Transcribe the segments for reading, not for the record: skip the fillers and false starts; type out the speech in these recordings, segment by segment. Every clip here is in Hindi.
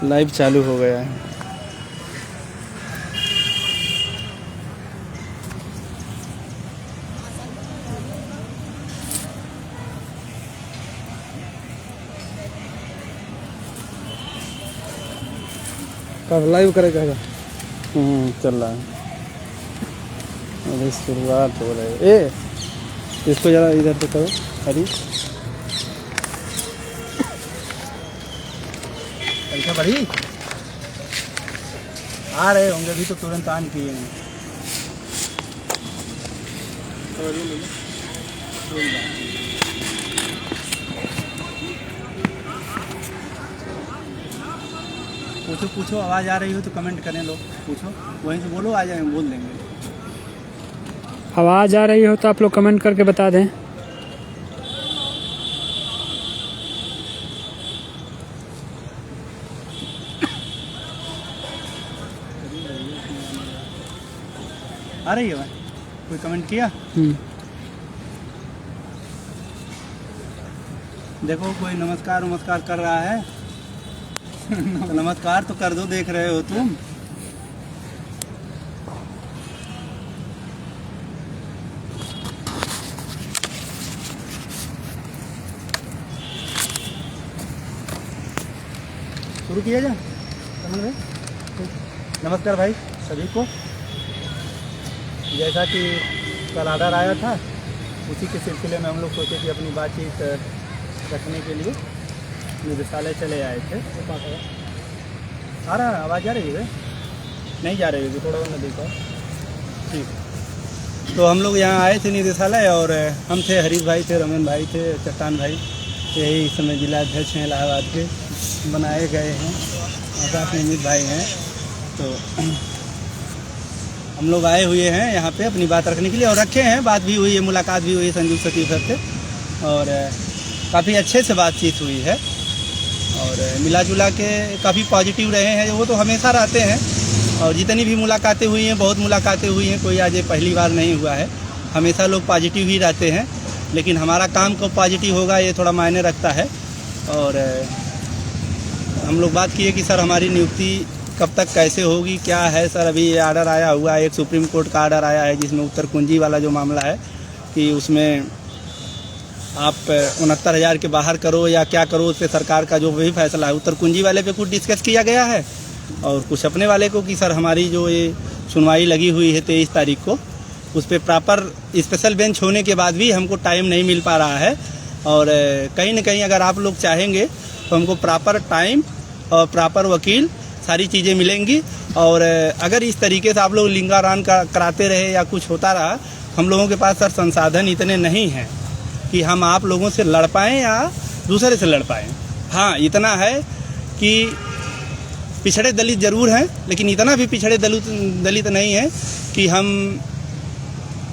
लाइव चालू हो गया है। कब लाइव करेगा? चल रहा है, अभी शुरुआत हो रही है। ए इसको ज़रा इधर से करो हरी। पैसा बड़ी आ रहे होंगे, अभी तो तुरंत ऑन किए हैं। पूछो पूछो, आवाज़ आ रही हो तो कमेंट करें लोग, पूछो वहीं से बोलो, आ जाएंगे बोल देंगे। आवाज़ आ रही हो तो आप लोग कमेंट करके बता दें। आ रही है भाई, कोई कमेंट किया? देखो कोई नमस्कार नमस्कार कर रहा है तो नमस्कार तो कर दो, देख रहे हो तुम। शुरू किया जाए कमल भाई। नमस्कार भाई सभी को। जैसा कि कल ऑर्डर आया था, उसी के सिलसिले में हम लोग सोचे कि अपनी बातचीत रखने के लिए निदेशालय चले आए थे। आ रहा है आवाज़ आ रही है? नहीं जा रही होगी, थोड़ा और न देखो। ठीक, तो हम लोग यहाँ आए थे निदेशालय, और हम थे, हरीश भाई थे, रमन भाई थे, चट्टान भाई, यही इस समय जिला अध्यक्ष हैं इलाहाबाद के, बनाए गए हैं, साथ में अमित भाई हैं। तो हम लोग आए हुए हैं यहाँ पे अपनी बात रखने के लिए, और रखे हैं, बात भी हुई है, मुलाकात भी हुई है संजीव सचिव सर से, और काफ़ी अच्छे से बातचीत हुई है, और मिला जुला के काफ़ी पॉजिटिव रहे हैं। वो तो हमेशा रहते हैं, और जितनी भी मुलाकातें हुई हैं, बहुत मुलाकातें हुई हैं, कोई आज ये पहली बार नहीं हुआ है, हमेशा लोग पॉजिटिव ही रहते हैं। लेकिन हमारा काम कब पॉजिटिव होगा ये थोड़ा मायने रखता है। और हम लोग बात किए कि सर हमारी नियुक्ति कब तक कैसे होगी, क्या है सर। अभी ये आर्डर आया हुआ है, एक सुप्रीम कोर्ट का आर्डर आया है, जिसमें उत्तर कुंजी वाला जो मामला है कि उसमें आप 69,000 के बाहर करो या क्या करो, उस पर सरकार का जो वही फैसला है। उत्तर कुंजी वाले पे कुछ डिस्कस किया गया है, और कुछ अपने वाले को कि सर हमारी जो ये सुनवाई लगी हुई है 23 तारीख को, उस पर प्रॉपर स्पेशल बेंच होने के बाद भी हमको टाइम नहीं मिल पा रहा है। और कहीं ना कहीं अगर आप लोग चाहेंगे तो हमको प्रॉपर टाइम और प्रॉपर वकील सारी चीज़ें मिलेंगी। और अगर इस तरीके से आप लोग लिंगारान कराते रहे या कुछ होता रहा, हम लोगों के पास सर संसाधन इतने नहीं हैं कि हम आप लोगों से लड़ पाएँ या दूसरे से लड़ पाएँ। हाँ इतना है कि पिछड़े दलित ज़रूर हैं, लेकिन इतना भी पिछड़े दलित नहीं है कि हम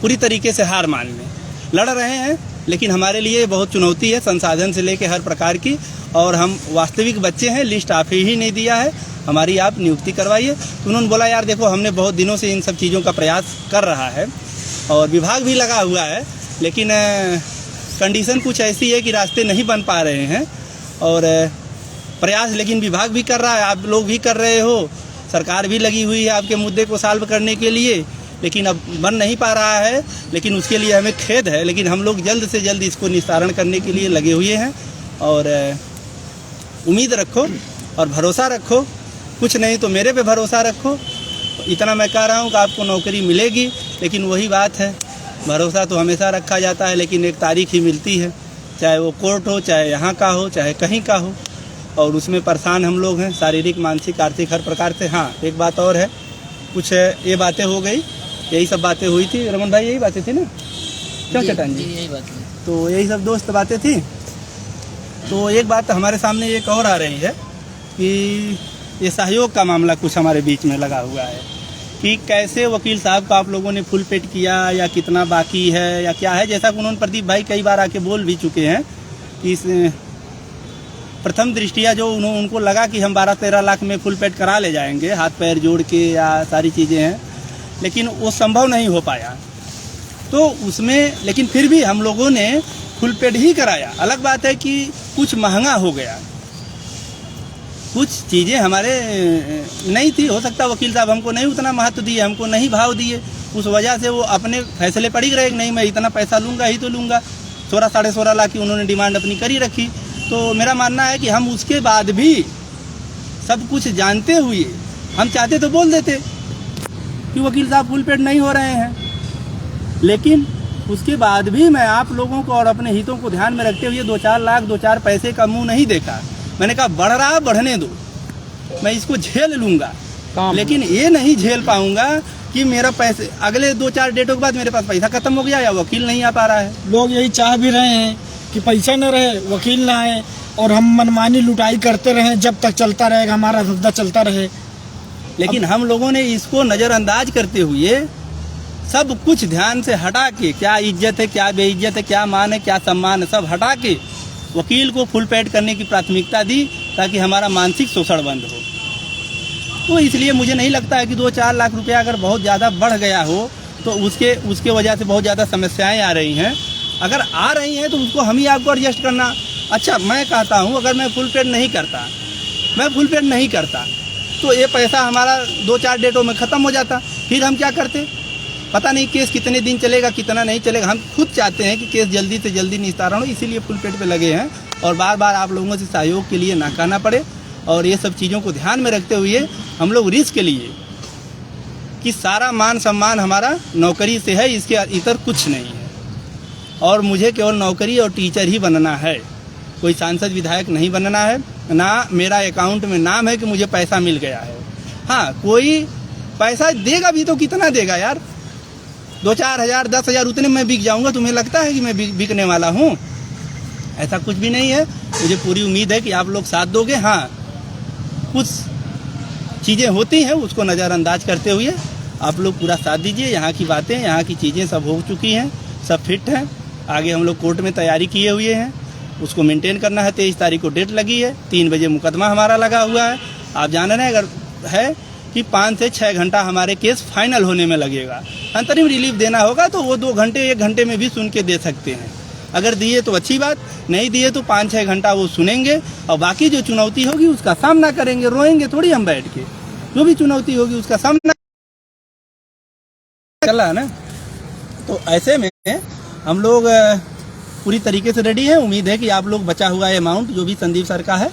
पूरी तरीके से हार मान लें। लड़ रहे हैं, लेकिन हमारे लिए बहुत चुनौती है, संसाधन से लेकर हर प्रकार की। और हम वास्तविक बच्चे हैं, लिस्ट आप ही नहीं दिया है, हमारी आप नियुक्ति करवाइए। तो उन्होंने बोला यार देखो हमने बहुत दिनों से इन सब चीज़ों का प्रयास कर रहा है, और विभाग भी लगा हुआ है, लेकिन कंडीशन कुछ ऐसी है कि रास्ते नहीं बन पा रहे हैं। और प्रयास लेकिन विभाग भी कर रहा है, आप लोग भी कर रहे हो, सरकार भी लगी हुई है आपके मुद्दे को सॉल्व करने के लिए, लेकिन अब बन नहीं पा रहा है। लेकिन उसके लिए हमें खेद है, लेकिन हम लोग जल्द से जल्द इसको निस्तारण करने के लिए लगे हुए हैं। और उम्मीद रखो और भरोसा रखो, कुछ नहीं तो मेरे पे भरोसा रखो। इतना मैं कह रहा हूँ कि आपको नौकरी मिलेगी, लेकिन वही बात है, भरोसा तो हमेशा रखा जाता है, लेकिन एक तारीख ही मिलती है, चाहे वो कोर्ट हो, चाहे यहाँ का हो, चाहे कहीं का हो। और उसमें परेशान हम लोग हैं, शारीरिक, मानसिक, आर्थिक हर प्रकार से। हाँ एक बात और है, कुछ ये बातें हो गई, यही सब बातें हुई थी रमन भाई, यही बातें थी ना, क्यों चट्टान जी? यही बात है। तो यही सब दोस्त बातें थी। तो एक बात हमारे सामने एक और आ रही है कि ये सहयोग का मामला कुछ हमारे बीच में लगा हुआ है कि कैसे वकील साहब को आप लोगों ने फुल पेड किया या कितना बाकी है या क्या है। जैसा कि उन्होंने प्रदीप भाई कई बार आके बोल भी चुके हैं कि इस प्रथम दृष्टिया जो उनको लगा कि हम 12-13 लाख में फुल पेड करा ले जाएंगे, हाथ पैर जोड़ के या सारी चीज़ें हैं, लेकिन वो संभव नहीं हो पाया। तो उसमें लेकिन फिर भी हम लोगों ने फुल पेड ही कराया। अलग बात है कि कुछ महंगा हो गया, कुछ चीज़ें हमारे नहीं थी, हो सकता वकील साहब हमको नहीं उतना महत्व दिए, हमको नहीं भाव दिए, उस वजह से वो अपने फैसले पड़ ही रहे कि नहीं मैं इतना पैसा लूँगा ही तो लूँगा। 16 साढ़े 16 लाख की उन्होंने डिमांड अपनी करी रखी। तो मेरा मानना है कि हम उसके बाद भी सब कुछ जानते हुए हम चाहते तो बोल देते कि वकील साहब फुल पेड नहीं हो रहे हैं, लेकिन उसके बाद भी मैं आप लोगों को और अपने हितों को ध्यान में रखते हुए 2-4 लाख 2-4 पैसे का मुंह नहीं देखा। मैंने कहा बढ़ रहा बढ़ने दो, मैं इसको झेल लूँगा, लेकिन ये नहीं झेल पाऊँगा कि मेरा पैसे अगले 2-4 डेटों के बाद मेरे पास पैसा खत्म हो गया या वकील नहीं आ पा रहा है। लोग यही चाह भी रहे हैं कि पैसा न रहे, वकील ना आए और हम मनमानी लुटाई करते रहें, जब तक चलता रहेगा हमारा धंधा चलता रहे। लेकिन हम लोगों ने इसको नज़रअंदाज करते हुए सब कुछ ध्यान से हटा के, क्या इज्जत है क्या बेइज्जत है, क्या मान है क्या सम्मान है, सब हटा के वकील को फुल पेड करने की प्राथमिकता दी ताकि हमारा मानसिक शोषण बंद हो। तो इसलिए मुझे नहीं लगता है कि 2-4 लाख रुपया अगर बहुत ज़्यादा बढ़ गया हो तो उसके वजह से बहुत ज़्यादा समस्याएं आ रही हैं। अगर आ रही हैं तो उसको हम ही आपको एडजस्ट करना। अच्छा, मैं कहता हूँ अगर मैं फुल पेड नहीं करता तो ये पैसा हमारा 2-4 डेटों में ख़त्म हो जाता, फिर हम क्या करते पता नहीं, केस कितने दिन चलेगा कितना नहीं चलेगा। हम खुद चाहते हैं कि केस जल्दी से जल्दी निस्तारण हो, इसीलिए फुल पेड पे लगे हैं और बार बार आप लोगों से सहयोग के लिए ना कहना पड़े। और ये सब चीज़ों को ध्यान में रखते हुए हम लोग रिस्क के लिए कि सारा मान सम्मान हमारा नौकरी से है, इसके इतर कुछ नहीं है और मुझे केवल नौकरी और टीचर ही बनना है, कोई सांसद विधायक नहीं बनना है। ना मेरा अकाउंट में नाम है कि मुझे पैसा मिल गया है। हाँ, कोई पैसा देगा भी तो कितना देगा यार, 2-4 हज़ार 10 हज़ार उतने में बिक जाऊंगा। तुम्हें लगता है कि मैं बिकने वाला हूँ? ऐसा कुछ भी नहीं है। मुझे पूरी उम्मीद है कि आप लोग साथ दोगे। हाँ, कुछ चीज़ें होती हैं उसको नज़रअंदाज करते हुए आप लोग पूरा साथ दीजिए। यहाँ की बातें, यहाँ की चीज़ें सब हो चुकी हैं, सब फिट हैं। आगे हम लोग कोर्ट में तैयारी किए हुए हैं, उसको मेंटेन करना है। 23 तारीख को डेट लगी है, 3 बजे मुकदमा हमारा लगा हुआ है। आप जान रहे हैं अगर है कि 5 से 6 घंटा हमारे केस फाइनल होने में लगेगा। अंतरिम रिलीफ देना होगा तो वो 2 घंटे 1 घंटे में भी सुन के दे सकते हैं। अगर दिए तो अच्छी बात, नहीं दिए तो 5-6 घंटा वो सुनेंगे और बाकी जो चुनौती होगी उसका सामना करेंगे। रोएंगे थोड़ी हम बैठ के, जो भी चुनौती होगी उसका सामना चला है ना। तो ऐसे में हम लोग पूरी तरीके से रेडी हैं। उम्मीद है कि आप लोग बचा हुआ अमाउंट जो भी संदीप सर का है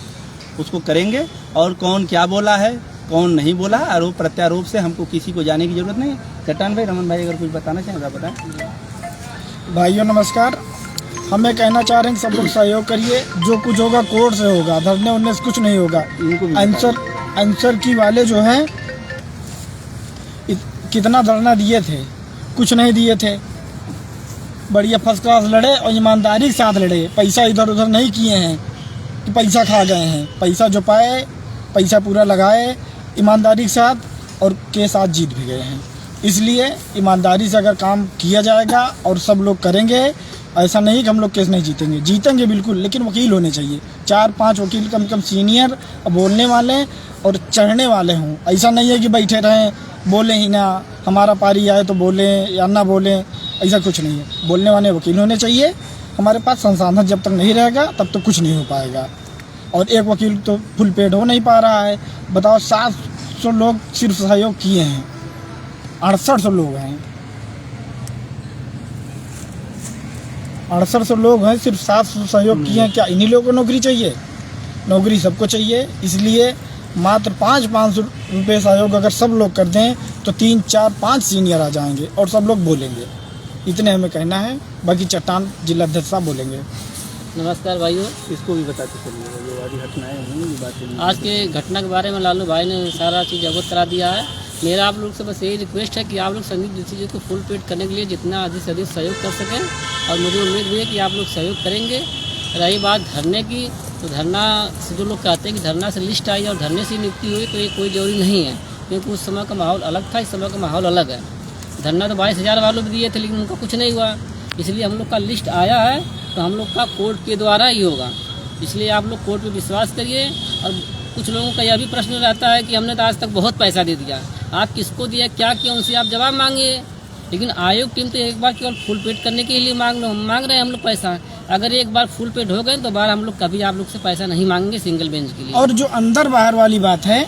उसको करेंगे। और कौन क्या बोला है कौन नहीं बोला, आरोप प्रत्यारोप से हमको किसी को जाने की जरूरत नहीं है। चट्टान भाई, रमन भाई अगर कुछ बताना चाहें तो बताएं। भाइयों नमस्कार, हमें कहना चाह रहे हैं कि सब लोग सहयोग करिए। जो कुछ होगा कोर्ट से होगा, धरने उड़ने से कुछ नहीं होगा। आंसर की वाले जो हैं कितना धरना दिए थे, कुछ नहीं दिए थे। बढ़िया फर्स्ट क्लास लड़े और ईमानदारी के साथ लड़े। पैसा इधर उधर नहीं किए हैं कि पैसा खा गए हैं। पैसा जो पाए पैसा पूरा लगाए ईमानदारी के साथ और केस आज जीत भी गए हैं। इसलिए ईमानदारी से अगर काम किया जाएगा और सब लोग करेंगे, ऐसा नहीं कि हम लोग केस नहीं जीतेंगे, जीतेंगे बिल्कुल, लेकिन वकील होने चाहिए। 4-5 वकील कम से कम सीनियर, बोलने वाले और चढ़ने वाले हों। ऐसा नहीं है कि बैठे रहें, बोलें ही ना, हमारा पारी आए तो बोलें या ना बोलें, ऐसा कुछ नहीं है। बोलने वाले वकील होने चाहिए। हमारे पास संसाधन जब तक नहीं रहेगा तब तक कुछ नहीं हो पाएगा। और एक वकील तो फुल पेड हो नहीं पा रहा है। बताओ, 700 लोग सिर्फ सहयोग किए हैं, 6800 लोग हैं, 6800 लोग हैं, सिर्फ 700 सहयोग किए हैं। क्या इन्हीं लोगों को नौकरी चाहिए? नौकरी सबको चाहिए। इसलिए मात्र 500-500 रुपये सहयोग अगर सब लोग कर दें तो 3-4-5 सीनियर आ जाएंगे और सब लोग बोलेंगे। इतने हमें कहना है, बाकी चट्टान जिलाध्यक्ष साहब बोलेंगे। नमस्कार भाइयों, इसको भी बताते चलिए जो आज घटनाएं हुई बातें। आज के घटना के बारे में लालू भाई ने सारा चीज़ अवगत करा दिया है। मेरा आप लोग से बस यही रिक्वेस्ट है कि आप लोग संदीप जोशी जी को फुल पेड करने के लिए जितना अधिक से अधिक सहयोग कर सकें और मुझे उम्मीद भी है कि आप लोग सहयोग करेंगे। रही बात धरने की, तो धरना से जो लोग कहते हैं कि धरना से लिस्ट आई और धरने से नियुक्ति हुई, तो ये कोई जरूरी नहीं है, क्योंकि उस समय का माहौल अलग था, इस समय का माहौल अलग है। धरना तो 22,000 वालों भी दिए थे लेकिन उनका कुछ नहीं हुआ। इसलिए हम लोग का लिस्ट आया है तो हम लोग का कोर्ट के द्वारा ही होगा। इसलिए आप लोग कोर्ट पे विश्वास करिए। और कुछ लोगों का यह भी प्रश्न रहता है कि हमने तो आज तक बहुत पैसा दे दिया, आप किसको दिया, क्या किया, उनसे आप जवाब मांगिए। लेकिन आयोग टीम तो एक बार केवल फुल पेड करने के लिए मांग रहे हैं हम लोग पैसा। अगर एक बार फुल पेड हो गए तो बार हम लोग कभी आप लोग से पैसा नहीं मांगेंगे सिंगल बेंच के लिए। और जो अंदर बाहर वाली बात है,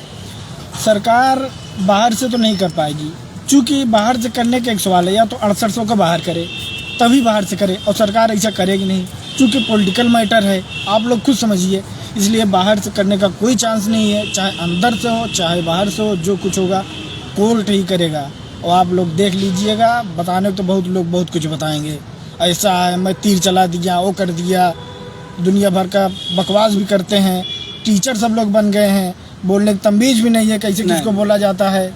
सरकार बाहर से तो नहीं कर पाएगी, क्योंकि बाहर से करने का एक सवाल है, या तो 6800 का बाहर करे तभी बाहर से करे, और सरकार ऐसा करेगी नहीं क्योंकि पॉलिटिकल मैटर है, आप लोग खुद समझिए। इसलिए बाहर से करने का कोई चांस नहीं है, चाहे अंदर से हो चाहे बाहर से हो, जो कुछ होगा कोर्ट ही करेगा। और आप लोग देख लीजिएगा, बताने तो बहुत लोग बहुत कुछ बताएंगे, ऐसा है मैं तीर चला दिया, वो कर दिया, दुनिया भर का बकवास भी करते हैं। टीचर सब लोग बन गए हैं, बोलने की तमीज़ भी नहीं है कैसे किसको बोला जाता है।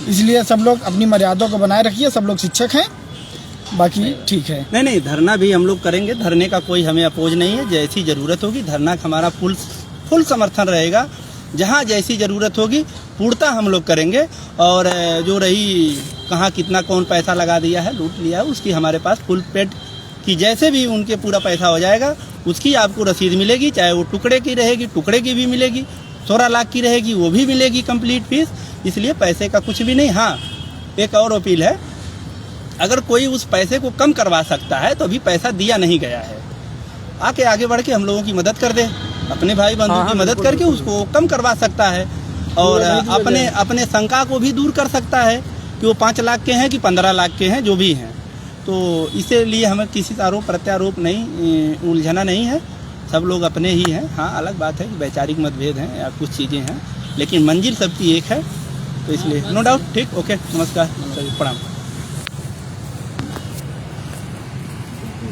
इसलिए सब लोग अपनी मर्यादा को बनाए रखिए, सब लोग शिक्षक हैं, बाकी ठीक है। नहीं, धरना भी हम लोग करेंगे, धरने का कोई हमें अपोज नहीं है। जैसी ज़रूरत होगी धरना का हमारा फुल समर्थन रहेगा। जहाँ जैसी ज़रूरत होगी पूर्णतः हम लोग करेंगे। और जो रही कहाँ कितना कौन पैसा लगा दिया है, लूट लिया है, उसकी हमारे पास फुल पेड की जैसे भी उनके पूरा पैसा हो जाएगा उसकी आपको रसीद मिलेगी, चाहे वो टुकड़े की रहेगी टुकड़े की भी मिलेगी, 16 लाख की रहेगी वो भी मिलेगी कंप्लीट फीस। इसलिए पैसे का कुछ भी नहीं। हाँ, एक और अपील है, अगर कोई उस पैसे को कम करवा सकता है तो अभी पैसा दिया नहीं गया है, आके आगे बढ़ के हम लोगों की मदद कर दे, अपने भाई बंधु की मदद करके उसको कम करवा सकता है। और अपने शंका को भी दूर कर सकता है कि वो 5 लाख के हैं कि 15 लाख के हैं, जो भी हैं। तो इसीलिए हमें किसी आरोप प्रत्यारोप नहीं उलझना नहीं है, सब लोग अपने ही हैं। हाँ, अलग बात है कि वैचारिक मतभेद हैं या कुछ चीज़ें हैं, लेकिन मंजिल सबकी एक है। तो इसलिए नो डाउट। ठीक, ओके, नमस्कार, प्रणाम।